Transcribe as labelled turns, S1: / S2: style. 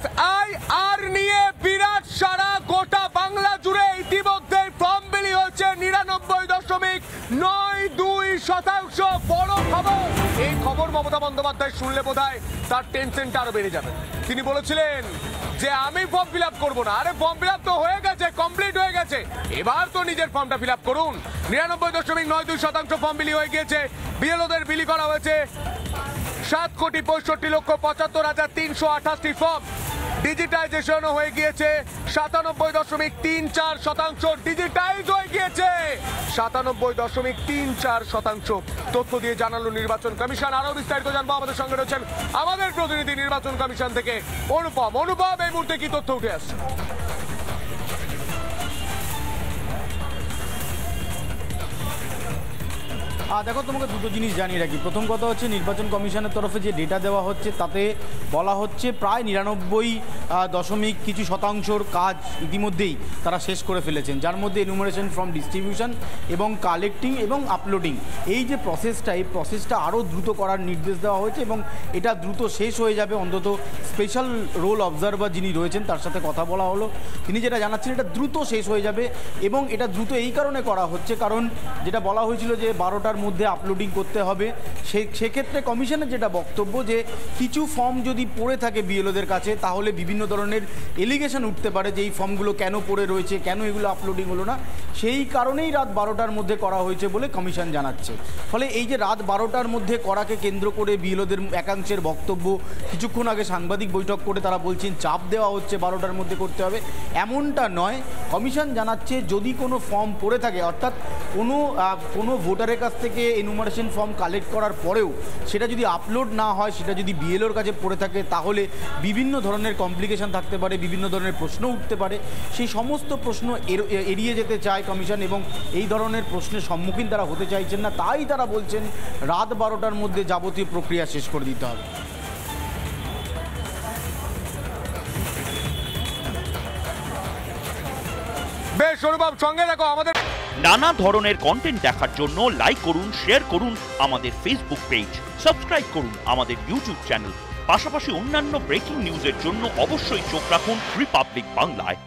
S1: SIR নিয়ে বিরাট সারা গোটা বাংলা জুড়ে ইতিমধ্যে ফর্ম বিলি হয়েছে 99.92%। বড় খবর। এই খবর মমতা বন্দ্যোপাধ্যায় শুনলে বোধহয় তার টেনশনটা আরো বেড়ে যাবে। তিনি বলেছিলেন যে আমি ফর্ম ফিল আপ করবো না। আরে ফর্ম ফিল আপ তো হয়ে গেছে, কমপ্লিট হয়ে গেছে, এবার তো নিজের ফর্মটা ফিল আপ করুন। 99.92% ফর্ম বিলি হয়ে গিয়েছে। বিএলওদের বিলি করা হয়েছে 7,65,75,388টি ফর্ম। ডিজিটাইজেশন হয়ে গিয়েছে 97.34%। ডিজিটাইজ হয়ে গিয়েছে 97.34%। তথ্য দিয়ে জানালো নির্বাচন কমিশন। আরো বিস্তারিত জানবো, আমাদের সঙ্গে রয়েছেন আমাদের প্রতিনিধি নির্বাচন কমিশন থেকে অনুপম। অনুপম, এই মুহূর্তে কি তথ্য উঠে আসছে?
S2: দেখো, তোমাকে দুটো জিনিস জানিয়ে রাখি। প্রথম কথা হচ্ছে, নির্বাচন কমিশনের তরফে যে ডেটা দেওয়া হচ্ছে তাতে বলা হচ্ছে প্রায় 99 কিছু শতাংশর কাজ ইতিমধ্যেই তারা শেষ করে ফেলেছেন, যার মধ্যে এনুমারেশন ফর্ম ডিস্ট্রিবিউশন এবং কালেক্টিং এবং আপলোডিং, এই যে প্রসেসটা, এই প্রসেসটা আরও দ্রুত করার নির্দেশ দেওয়া হয়েছে এবং এটা দ্রুত শেষ হয়ে যাবে। অন্তত স্পেশাল রোল অবজারভার যিনি রয়েছেন তার সাথে কথা বলা হলো, তিনি যেটা জানাচ্ছেন এটা দ্রুত শেষ হয়ে যাবে। এবং এটা দ্রুত এই কারণে করা হচ্ছে কারণ যেটা বলা হয়েছিল যে 12টার মধ্যে আপলোডিং করতে হবে, সেক্ষেত্রে কমিশনের যেটা বক্তব্য যে কিছু ফর্ম যদি পড়ে থাকে বিএলওদের কাছে তাহলে বিভিন্ন ধরনের এলিগেশন উঠতে পারে যে এই ফর্মগুলো কেন পড়ে রয়েছে, কেন এগুলো আপলোডিং হলো না। সেই কারণেই রাত 12টার মধ্যে করা হয়েছে বলে কমিশন জানাচ্ছে। ফলে এই যে রাত 12টার মধ্যে করাকে কেন্দ্র করে বিএলওদের একাংশের বক্তব্য, কিছুক্ষণ আগে সাংবাদিক বৈঠক করে তারা বলছেন চাপ দেওয়া হচ্ছে 12টার মধ্যে করতে হবে, এমনটা নয়। কমিশন জানাচ্ছে যদি কোনো ফর্ম পড়ে থাকে, অর্থাৎ কোনো ভোটারের কাছ থেকে এনুমারেশন ফর্ম কালেক্ট করার পরেও সেটা যদি আপলোড না হয়, সেটা যদি বিএলওর কাছে পড়ে থাকে, তাহলে বিভিন্ন ধরনের কমপ্লিকেশন থাকতে পারে, বিভিন্ন ধরনের প্রশ্ন উঠতে পারে। সেই সমস্ত প্রশ্ন এড়িয়ে যেতে চায় কমিশন এবং এই ধরনের প্রশ্নের সম্মুখীন তারা হতে চাইছেন না। তাই তারা বলছেন রাত 12টার মধ্যে যাবতীয় প্রক্রিয়া শেষ করে দিতে হবে।
S1: বেশ অনুভব, সঙ্গে দেখো আমাদের
S3: নানা ধরনের কন্টেন্ট দেখার জন্য লাইক করুন, শেয়ার করুন আমাদের ফেসবুক পেজ, সাবস্ক্রাইব করুন আমাদের ইউটিউব চ্যানেল। পাশাপাশি অন্যান্য ব্রেকিং নিউজের জন্য অবশ্যই চোখ রাখুন রিপাবলিক বাংলায়।